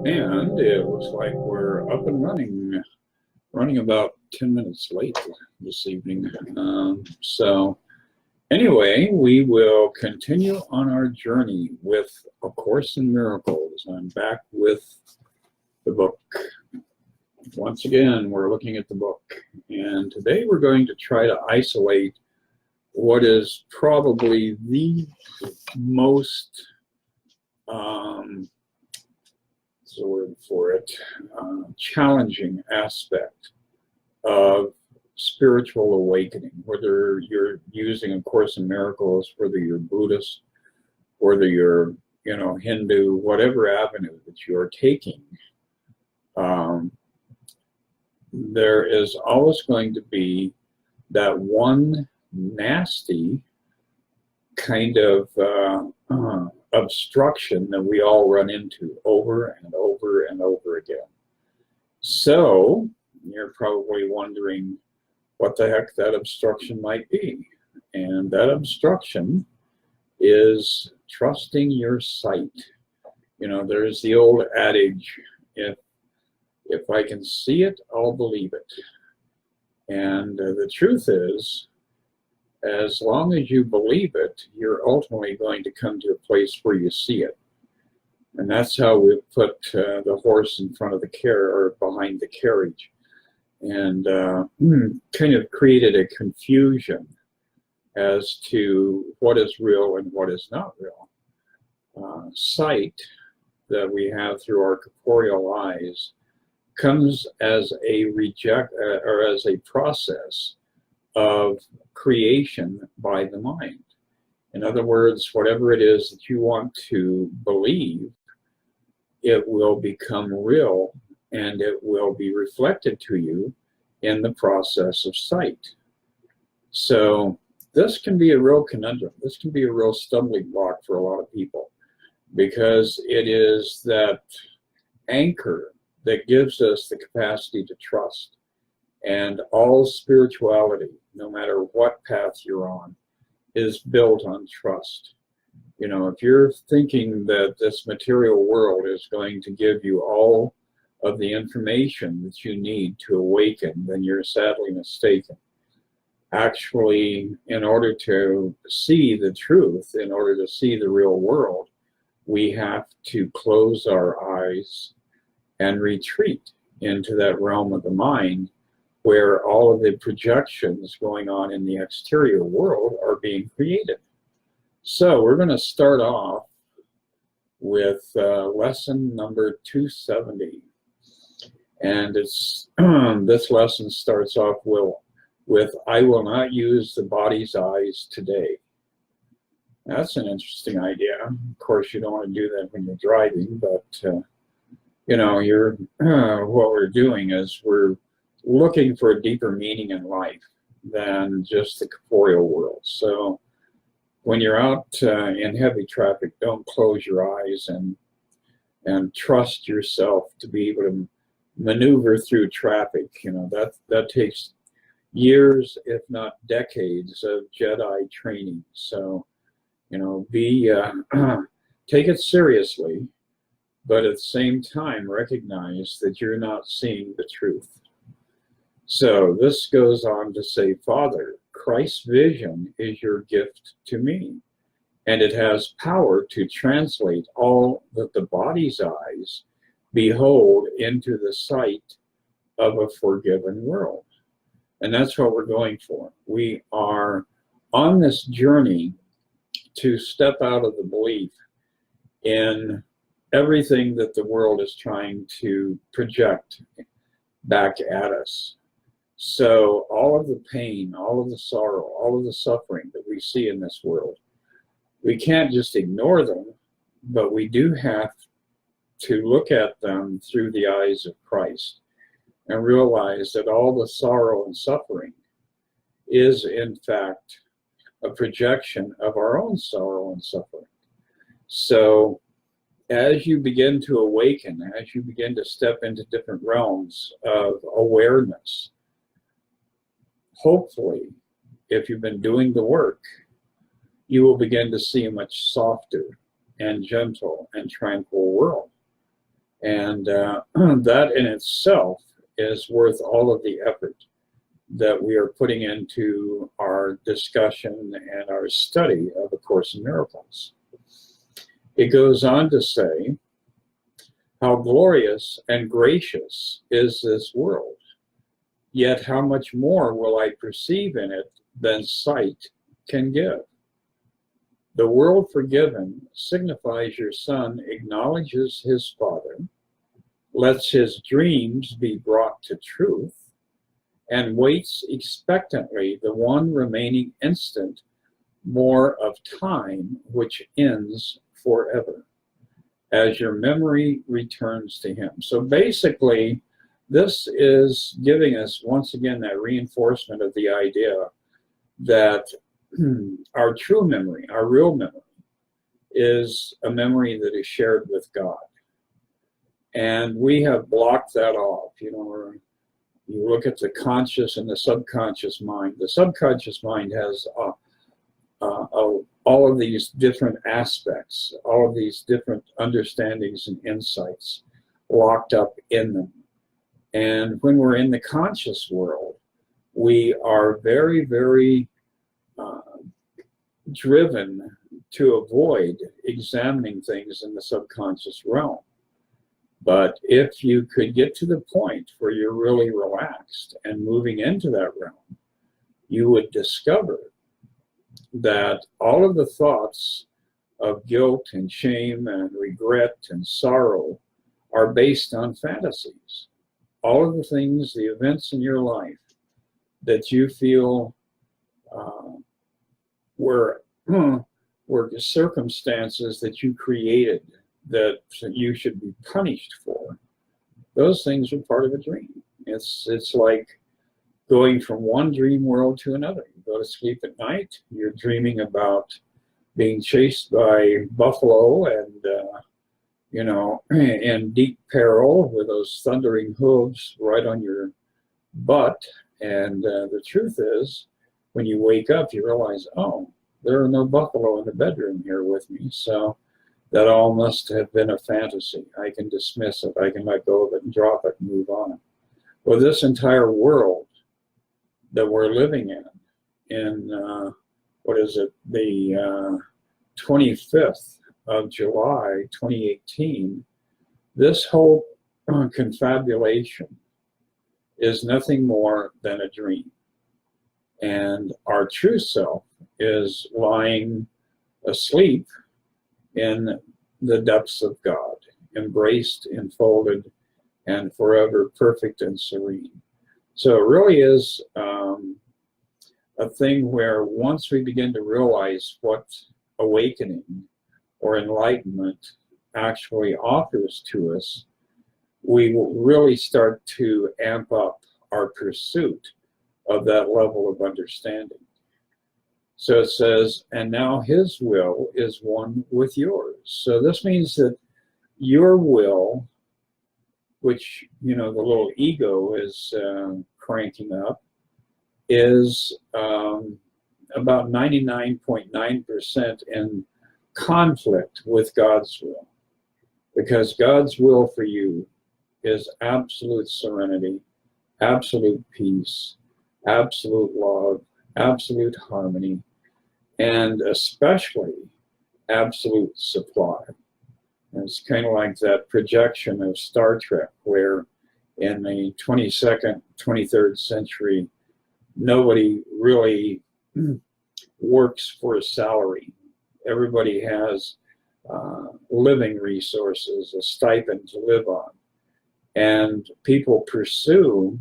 And it looks like we're up and running about 10 minutes late this evening. So anyway, we will continue on our journey with A Course in Miracles. I'm back with the book. Once again, we're looking at the book. And today we're going to try to isolate what is probably the most the word for it, challenging aspect of spiritual awakening, whether you're using A Course in Miracles, whether you're Buddhist, whether you're, Hindu, whatever avenue that you're taking, there is always going to be that one nasty kind of obstruction that we all run into over and over and over again. So you're probably wondering what the heck that obstruction might be. And that obstruction is trusting your sight. There's the old adage, if I can see it, I'll believe it. And the truth is, as long as you believe it, you're ultimately going to come to a place where you see it. And that's how we put the horse in front of the carriage, or behind the carriage, and kind of created a confusion as to what is real and what is not real. Sight that we have through our corporeal eyes comes as a as a process of creation by the mind. In other words, whatever it is that you want to believe, it will become real and it will be reflected to you in the process of sight. So this can be a real conundrum. This can be a real stumbling block for a lot of people, because it is that anchor that gives us the capacity to trust. And all spirituality, no matter what path you're on, is built on trust. If you're thinking that this material world is going to give you all of the information that you need to awaken, then you're sadly mistaken. Actually, in order to see the truth, in order to see the real world, we have to close our eyes and retreat into that realm of the mind, where all of the projections going on in the exterior world are being created. So we're going to start off with lesson number 270. And it's this lesson starts off with I will not use the body's eyes today. That's an interesting idea. Of course, you don't want to do that when you're driving, but what we're doing is we're looking for a deeper meaning in life than just the corporeal world. So when you're out in heavy traffic, don't close your eyes and trust yourself to be able to maneuver through traffic. That takes years, if not decades, of Jedi training. So take it seriously, but at the same time recognize that you're not seeing the truth. So this goes on to say, Father, Christ's vision is your gift to me, and it has power to translate all that the body's eyes behold into the sight of a forgiven world. And that's what we're going for. We are on this journey to step out of the belief in everything that the world is trying to project back at us. So all of the pain, all of the sorrow, all of the suffering that we see in this world, we can't just ignore them, but we do have to look at them through the eyes of Christ and realize that all the sorrow and suffering is, in fact, a projection of our own sorrow and suffering. So as you begin to awaken, as you begin to step into different realms of awareness, hopefully, if you've been doing the work, you will begin to see a much softer and gentle and tranquil world. And that in itself is worth all of the effort that we are putting into our discussion and our study of A Course in Miracles. It goes on to say, how glorious and gracious is this world, yet how much more will I perceive in it than sight can give. The world forgiven signifies your son acknowledges his father, lets his dreams be brought to truth, and waits expectantly the one remaining instant more of time which ends forever, as your memory returns to him. So basically, this is giving us, once again, that reinforcement of the idea that our true memory, our real memory, is a memory that is shared with God. And we have blocked that off. You know, you look at the conscious and the subconscious mind. The subconscious mind has all of these different aspects, all of these different understandings and insights locked up in them. And when we're in the conscious world, we are very, very driven to avoid examining things in the subconscious realm. But if you could get to the point where you're really relaxed and moving into that realm, you would discover that all of the thoughts of guilt and shame and regret and sorrow are based on fantasies. All of the things, the events in your life that you feel were circumstances that you created that you should be punished for, those things are part of a dream. It's like going from one dream world to another. You go to sleep at night, you're dreaming about being chased by buffalo and you know, in deep peril with those thundering hooves right on your butt. And the truth is, when you wake up, you realize, oh, there are no buffalo in the bedroom here with me. So that all must have been a fantasy. I can dismiss it. I can let go of it and drop it and move on. Well, this entire world that we're living in what is it, the 25th of July, 2018, this whole confabulation is nothing more than a dream. And our true self is lying asleep in the depths of God, embraced, enfolded, and forever perfect and serene. So it really is a thing where once we begin to realize what awakening or enlightenment actually offers to us, we will really start to amp up our pursuit of that level of understanding. So it says, and now his will is one with yours. So this means that your will, which, you know, the little ego is cranking up, is about 99.9% in conflict with God's will. Because God's will for you is absolute serenity, absolute peace, absolute love, absolute harmony, and especially absolute supply. And it's kind of like that projection of Star Trek, where in the 22nd, 23rd century, nobody really works for a salary. Everybody has living resources, a stipend to live on. And people pursue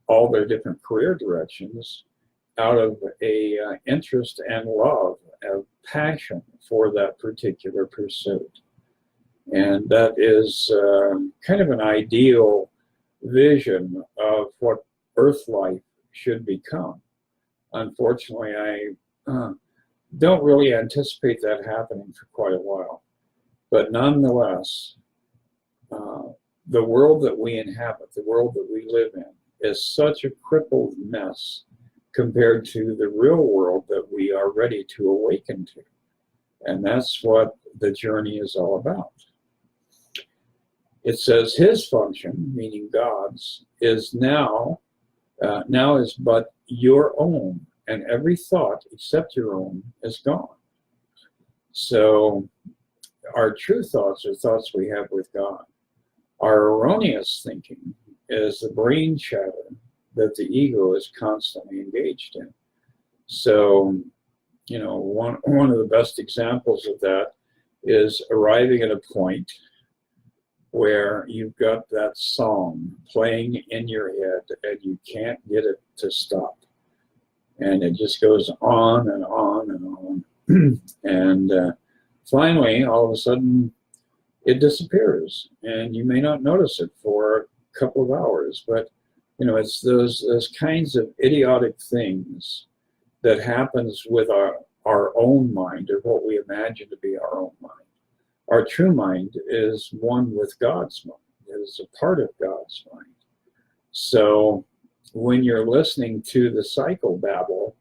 all their different career directions out of a interest and love, a passion for that particular pursuit. And that is kind of an ideal vision of what Earth life should become. Unfortunately, I don't really anticipate that happening for quite a while. But nonetheless, the world that we inhabit, the world that we live in, is such a crippled mess compared to the real world that we are ready to awaken to. And that's what the journey is all about. It says his function, meaning God's, is now is but your own, and every thought except your own is gone. So our true thoughts are thoughts we have with God. Our erroneous thinking is the brain chatter that the ego is constantly engaged in. So, you know, one of the best examples of that is arriving at a point where you've got that song playing in your head and you can't get it to stop. And it just goes on and on and on. And finally, all of a sudden, it disappears. And you may not notice it for a couple of hours. But, you know, it's those kinds of idiotic things that happens with our own mind, or what we imagine to be our own mind. Our true mind is one with God's mind. It is a part of God's mind. So when you're listening to the psychobabble,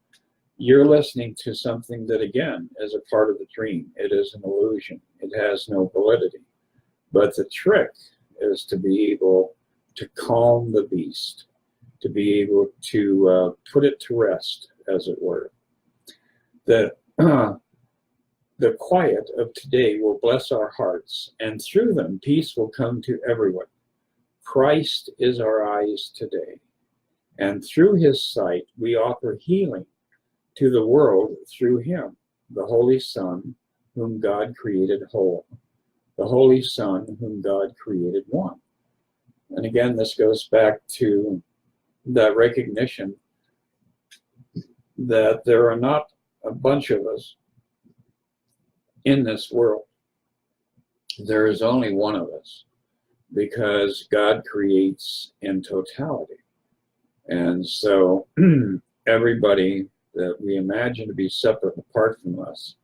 you're listening to something that, again, is a part of the dream. It is an illusion. It has no validity. But the trick is to be able to calm the beast, to be able to put it to rest, as it were. That the quiet of today will bless our hearts, and through them peace will come to everyone. Christ is our eyes today, and through his sight we offer healing to the world through him, the Holy Son, whom God created whole, the Holy Son, whom God created one. And again, this goes back to that recognition that there are not a bunch of us in this world. There is only one of us, because God creates in totality. And so everybody that we imagine to be separate and apart from us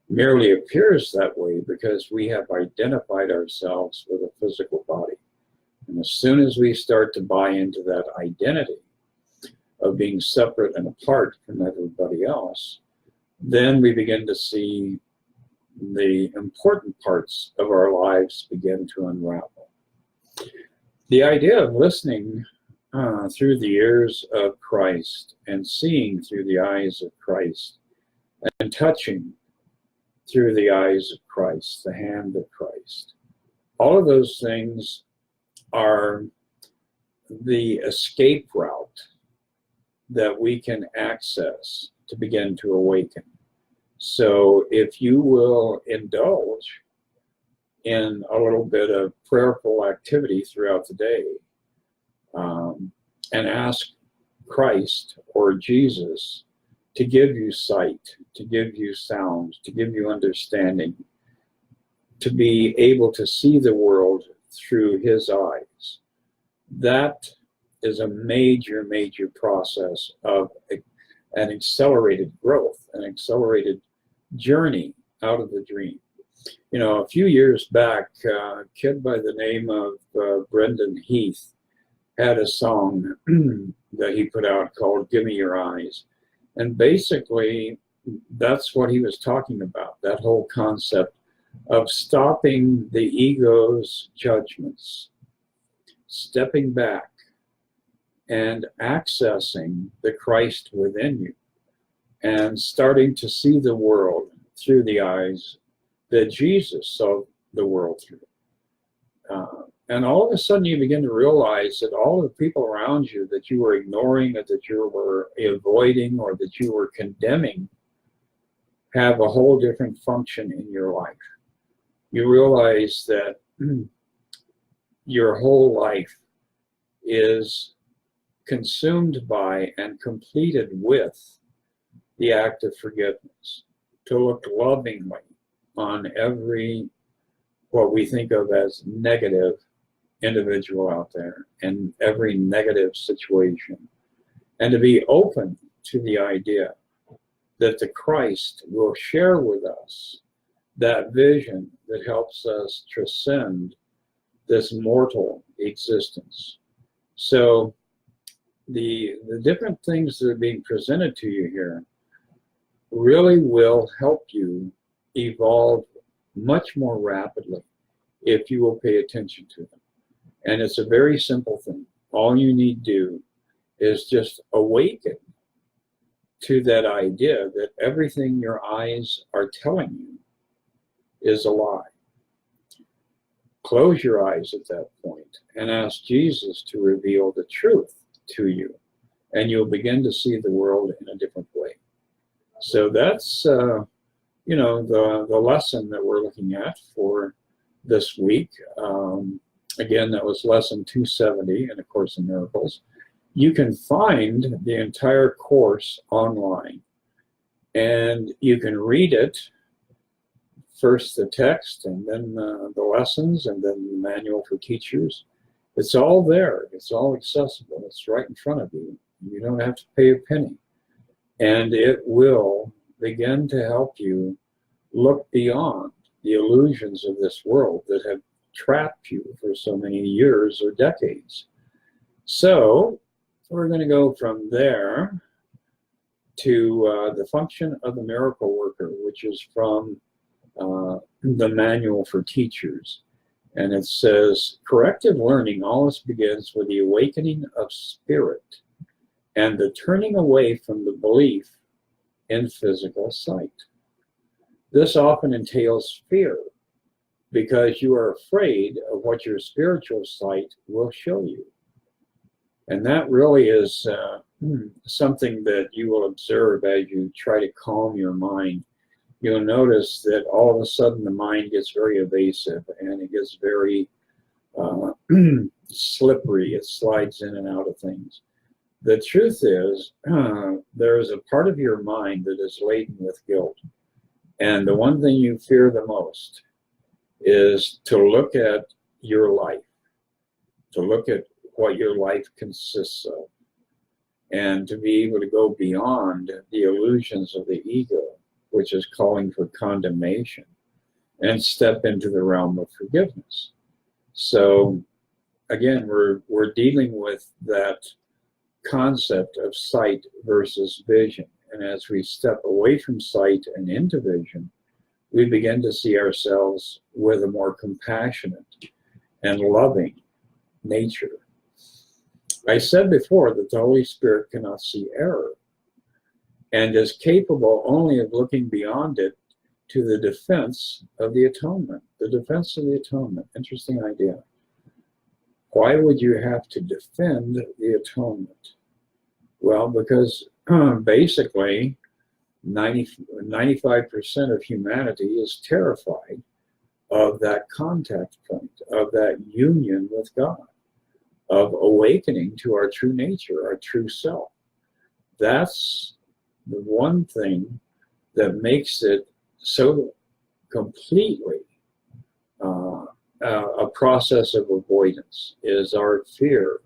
merely appears that way because we have identified ourselves with a physical body. And as soon as we start to buy into that identity of being separate and apart from everybody else, then we begin to see the important parts of our lives begin to unravel. The idea of listening through the ears of Christ and seeing through the eyes of Christ and touching through the eyes of Christ, the hand of Christ, all of those things are the escape route that we can access to begin to awaken. So if you will indulge in a little bit of prayerful activity throughout the day, and ask Christ or Jesus to give you sight, to give you sound, to give you understanding, to be able to see the world through his eyes, that is a major, major process of an accelerated growth, an accelerated journey out of the dream. You know, a few years back, a kid by the name of Brendan Heath had a song that he put out called "Give Me Your Eyes." And basically, that's what he was talking about, that whole concept of stopping the ego's judgments, stepping back and accessing the Christ within you, and starting to see the world through the eyes that Jesus saw the world through. And all of a sudden you begin to realize that all the people around you that you were ignoring, or that you were avoiding, or that you were condemning, have a whole different function in your life. You realize that your whole life is consumed by and completed with the act of forgiveness, to look lovingly on every, what we think of as negative individual out there, and every negative situation, and to be open to the idea that the Christ will share with us that vision that helps us transcend this mortal existence. So the different things that are being presented to you here really will help you evolve much more rapidly if you will pay attention to them. And it's a very simple thing. All you need to do is just awaken to that idea that everything your eyes are telling you is a lie. Close your eyes at that point and ask Jesus to reveal the truth to you, and you'll begin to see the world in a different way. So that's, you know, the lesson that we're looking at for this week. Again, that was lesson 270 in A Course in Miracles. You can find the entire course online, and you can read it, first the text, and then the lessons, and then the manual for teachers. It's all there. It's all accessible. It's right in front of you. You don't have to pay a penny. And it will begin to help you look beyond the illusions of this world that have trapped you for so many years or decades. So we're going to go from there to the function of the miracle worker, which is from the manual for teachers. And it says, corrective learning always begins with the awakening of spirit and the turning away from the belief in physical sight. This often entails fear, because you are afraid of what your spiritual sight will show you. And that really is something that you will observe as you try to calm your mind. You'll notice that all of a sudden the mind gets very evasive, and it gets very slippery. It slides in and out of things. The truth is, there is a part of your mind that is laden with guilt. And the one thing you fear the most is to look at your life, to look at what your life consists of, and to be able to go beyond the illusions of the ego, which is calling for condemnation, and step into the realm of forgiveness. So again, we're dealing with that concept of sight versus vision. And as we step away from sight and into vision, we begin to see ourselves with a more compassionate and loving nature. I said before that the Holy Spirit cannot see error and is capable only of looking beyond it to the defense of the atonement. The defense of the atonement. Interesting idea. Why would you have to defend the atonement? Well, because basically 95% of humanity is terrified of that contact point, of that union with God, of awakening to our true nature, our true self. That's the one thing that makes it so completely a process of avoidance, is our fear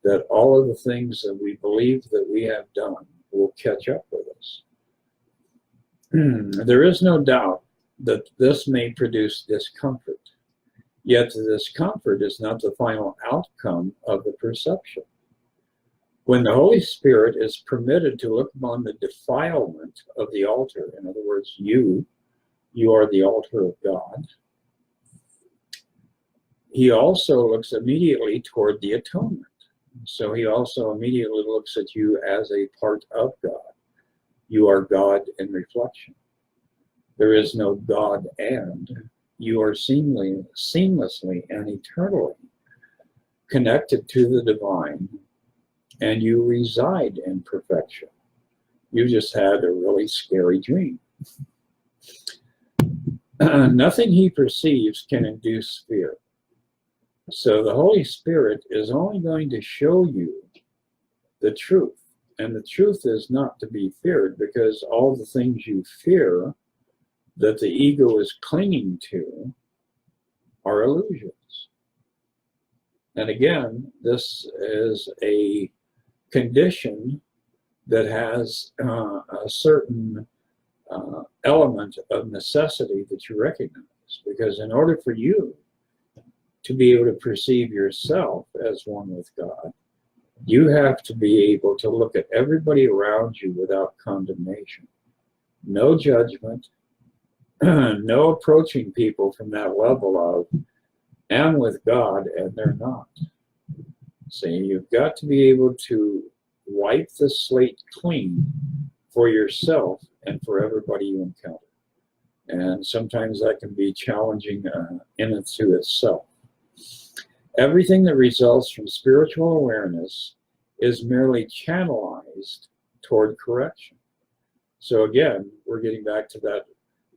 that all of the things that we believe that we have done will catch up with us. There is no doubt that this may produce discomfort, yet the discomfort is not the final outcome of the perception. When the Holy Spirit is permitted to look upon the defilement of the altar, in other words, you are the altar of God, he also looks immediately toward the atonement. So he also immediately looks at you as a part of God. You are God in reflection. There is no God and. You are seamlessly and eternally connected to the divine, and you reside in perfection. You just had a really scary dream. Nothing he perceives can induce fear. So the Holy Spirit is only going to show you the truth. And the truth is not to be feared, because all the things you fear that the ego is clinging to are illusions. And again, this is a condition that has a certain element of necessity that you recognize. Because in order for you to be able to perceive yourself as one with God, you have to be able to look at everybody around you without condemnation. No judgment, no approaching people from that level of, am with God and they're not. See, you've got to be able to wipe the slate clean for yourself and for everybody you encounter. And sometimes that can be challenging in and to itself. Everything that results from spiritual awareness is merely channelized toward correction. So again, we're getting back to that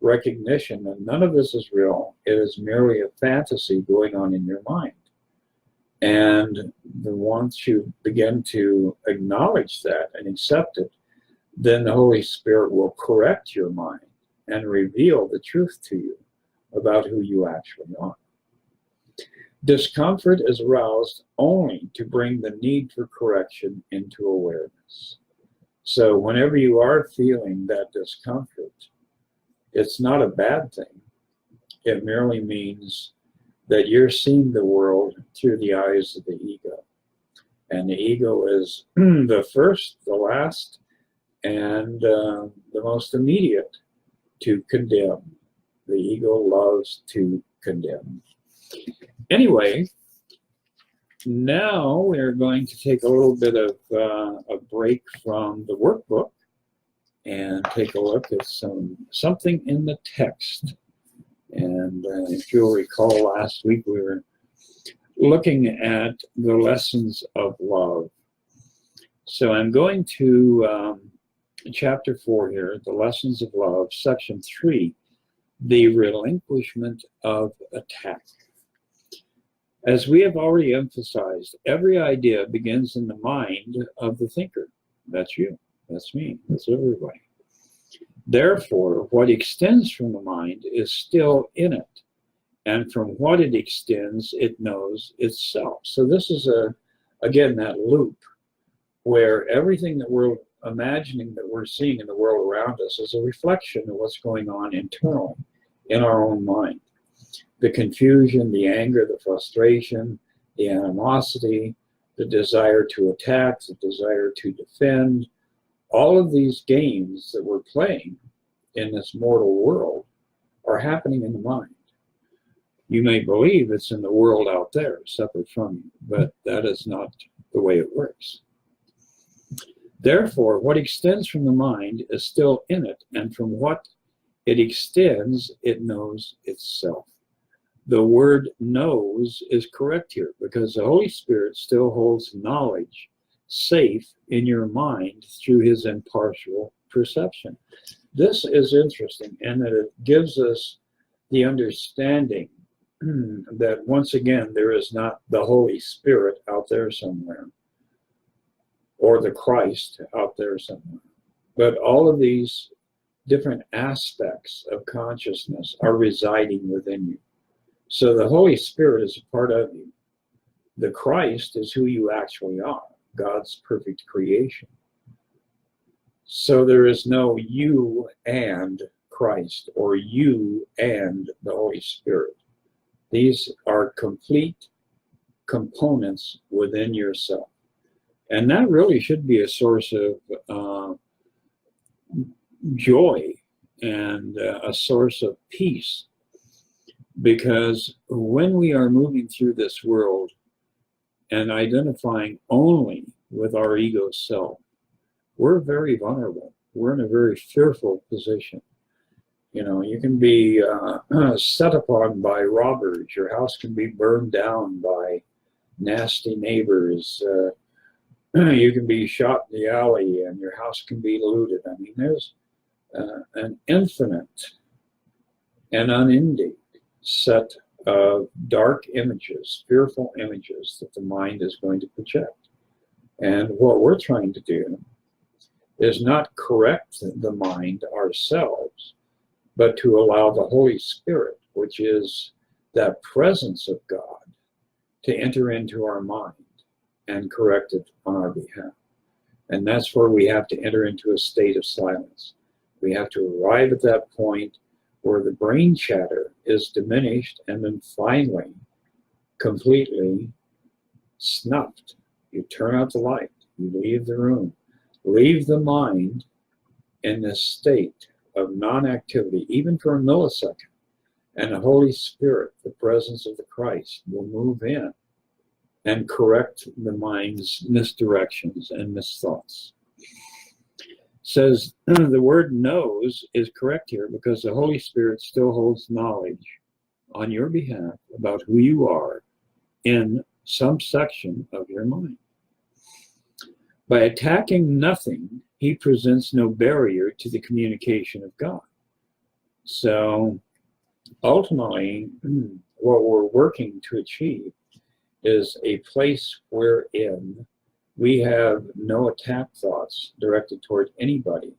recognition that none of this is real. It is merely a fantasy going on in your mind. And once you begin to acknowledge that and accept it, then the Holy Spirit will correct your mind and reveal the truth to you about who you actually are. Discomfort is aroused only to bring the need for correction into awareness. So whenever you are feeling that discomfort, it's not a bad thing. It merely means that you're seeing the world through the eyes of the ego. And the ego is the first, the last, and the most immediate to condemn. The ego loves to condemn. Anyway, now we're going to take a little bit of a break from the workbook and take a look at something in the text. And if you'll recall, last week we were looking at the lessons of love. So I'm going to chapter 4 here, the lessons of love, section 3, the relinquishment of attack. As we have already emphasized, every idea begins in the mind of the thinker. That's you, that's me, that's everybody. Therefore, what extends from the mind is still in it. And from what it extends, it knows itself. So this is, again, that loop where everything that we're imagining that we're seeing in the world around us is a reflection of what's going on internally in our own mind. The confusion, the anger, the frustration, the animosity, the desire to attack, the desire to defend, all of these games that we're playing in this mortal world are happening in the mind. You may believe it's in the world out there, separate from you, but that is not the way it works. Therefore, what extends from the mind is still in it, and from what it extends, it knows itself. The word knows is correct here because the Holy Spirit still holds knowledge safe in your mind through his impartial perception. This is interesting in that it gives us the understanding that once again, there is not the Holy Spirit out there somewhere or the Christ out there somewhere, but all of these different aspects of consciousness are residing within you. So the Holy Spirit is a part of you. The Christ is who you actually are, God's perfect creation. So there is no you and Christ or you and the Holy Spirit. These are complete components within yourself. And that really should be a source of joy and a source of peace. Because when we are moving through this world and identifying only with our ego self, we're very vulnerable. We're in a very fearful position. You know, you can be set upon by robbers. Your house can be burned down by nasty neighbors. You can be shot in the alley and your house can be looted. I mean, there's an infinite and unending set of dark images, fearful images that the mind is going to project. And what we're trying to do is not correct the mind ourselves, but to allow the Holy Spirit, which is that presence of God, to enter into our mind and correct it on our behalf. And that's where we have to enter into a state of silence. We have to arrive at that point where the brain chatter is diminished and then finally completely snuffed. You turn out the light, you leave the room, leave the mind in this state of non-activity, even for a millisecond, And the Holy Spirit, the presence of the Christ, will move in and correct the mind's misdirections and misthoughts. Says the word knows is correct here because the Holy Spirit still holds knowledge on your behalf about who you are in some section of your mind. By attacking nothing, he presents no barrier to the communication of God. So ultimately, what we're working to achieve is a place wherein we have no attack thoughts directed toward anybody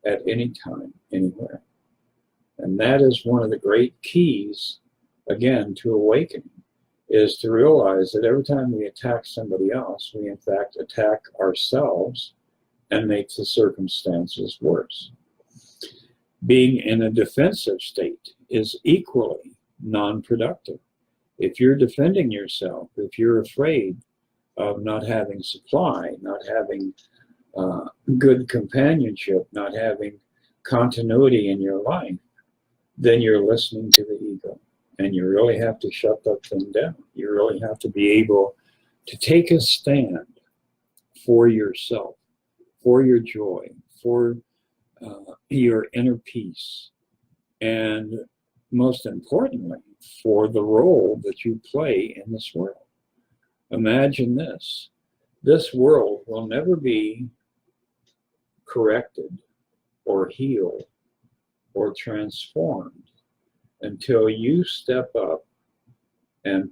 at any time, anywhere. And that is one of the great keys, again, to awakening, is to realize that every time we attack somebody else, we in fact attack ourselves and make the circumstances worse. Being in a defensive state is equally non-productive. If you're defending yourself, if you're afraid of not having supply, not having good companionship, not having continuity in your life, then you're listening to the ego. And you really have to shut that thing down. You really have to be able to take a stand for yourself, for your joy, for your inner peace, and most importantly, for the role that you play in this world. Imagine this. This world will never be corrected or healed or transformed until you step up and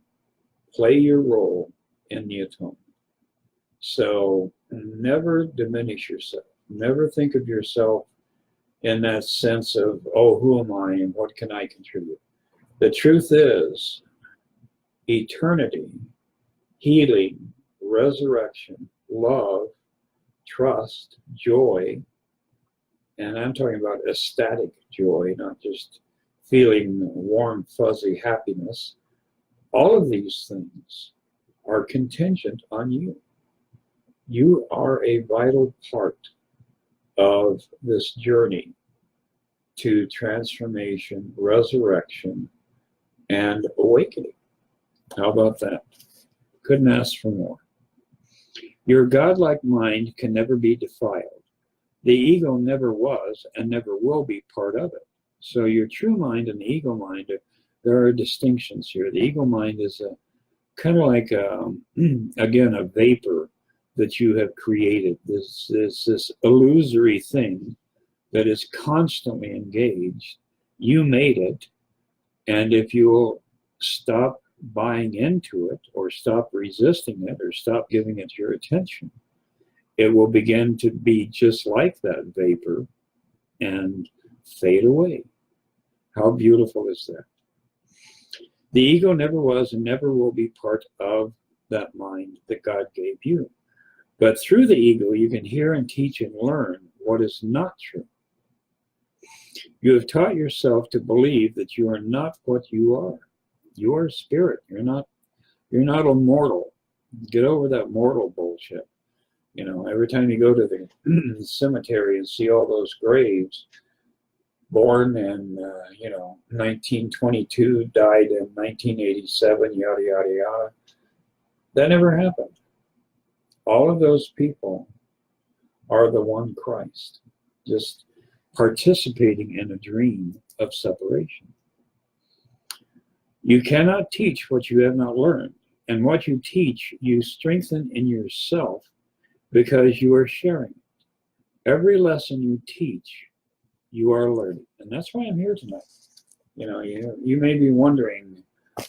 play your role in the atonement. So never diminish yourself. Never think of yourself in that sense of, oh, who am I and what can I contribute? The truth is, eternity, healing, resurrection, love, trust, joy, and I'm talking about ecstatic joy, not just feeling warm, fuzzy happiness. All of these things are contingent on you. You are a vital part of this journey to transformation, resurrection, and awakening. How about that? Couldn't ask for more. Your godlike mind can never be defiled. The ego never was and never will be part of it. So your true mind and the ego mind, there are distinctions here. The ego mind is a kind of like, again, a vapor that you have created. This illusory thing that is constantly engaged. You made it, and if you'll stop buying into it, or stop resisting it, or stop giving it your attention, it will begin to be just like that vapor and fade away. How beautiful is that? The ego never was and never will be part of that mind that God gave you. But through the ego, you can hear and teach and learn what is not true. You have taught yourself to believe that you are not what you are. You are spirit. You're not a mortal. Get over that mortal bullshit. You know, every time you go to the cemetery and see all those graves, born in 1922, died in 1987, yada yada yada, that never happened. All of those people are the one Christ, just participating in a dream of separation. You cannot teach what you have not learned, and what you teach, you strengthen in yourself because you are sharing it. Every lesson you teach, you are learning, and that's why I'm here tonight. You know, you may be wondering,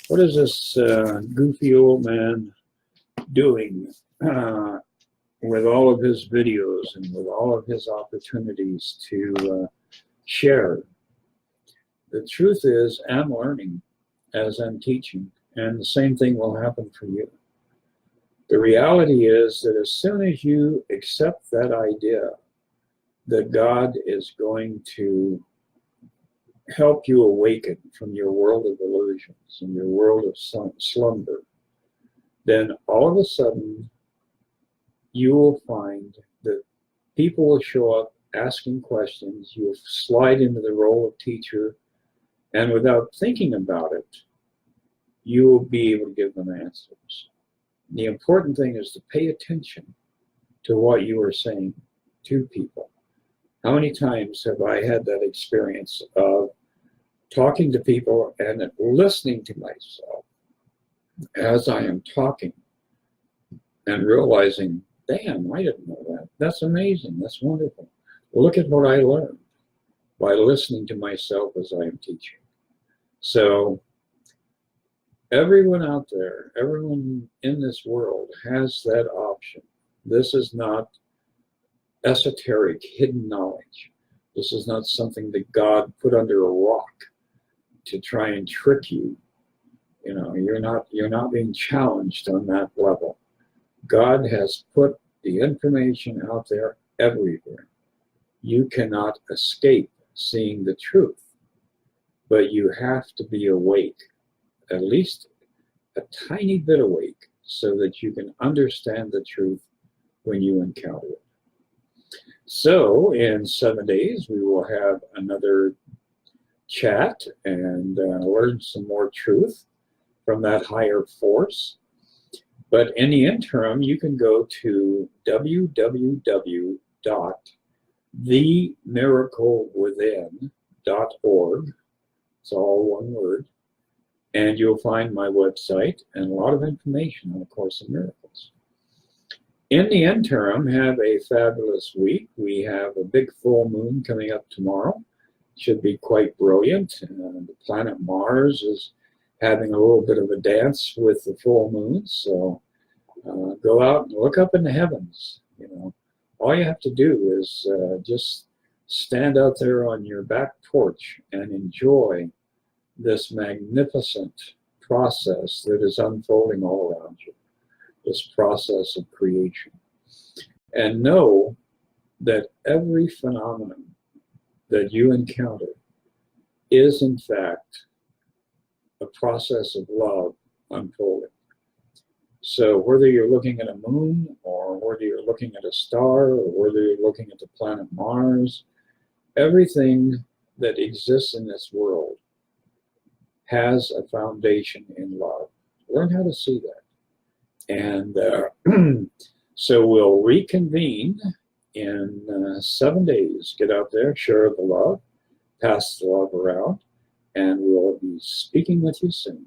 what is this goofy old man doing with all of his videos and with all of his opportunities to share? The truth is, I'm learning as I'm teaching, and the same thing will happen for you. The reality is that as soon as you accept that idea that God is going to help you awaken from your world of illusions and your world of slumber, then all of a sudden you will find that people will show up asking questions. You'll slide into the role of teacher, And without thinking about it, you will be able to give them answers. The important thing is to pay attention to what you are saying to people. How many times have I had that experience of talking to people and listening to myself as I am talking and realizing, damn, I didn't know that. That's amazing. That's wonderful. Look at what I learned by listening to myself as I am teaching. So everyone out there, everyone in this world has that option. This is not esoteric, hidden knowledge. This is not something that God put under a rock to try and trick you. You know, you're not being challenged on that level. God has put the information out there everywhere. You cannot escape seeing the truth, but you have to be awake, at least a tiny bit awake, so that you can understand the truth when you encounter it. So in 7 days, we will have another chat and learn some more truth from that higher force. But in the interim, you can go to www.themiraclewithin.org. It's all one word. And you'll find my website and a lot of information on A Course in Miracles. In the interim, have a fabulous week. We have a big full moon coming up tomorrow. Should be quite brilliant. The planet Mars is having a little bit of a dance with the full moon. So go out and look up in the heavens. You know, all you have to do is just stand out there on your back porch and enjoy this magnificent process that is unfolding all around you, this process of creation. And know that every phenomenon that you encounter is, in fact, a process of love unfolding. So whether you're looking at a moon, or whether you're looking at a star, or whether you're looking at the planet Mars, everything that exists in this world has a foundation in love. Learn how to see that. And so we'll reconvene in 7 days. Get out there, share the love, pass the love around, and we'll be speaking with you soon.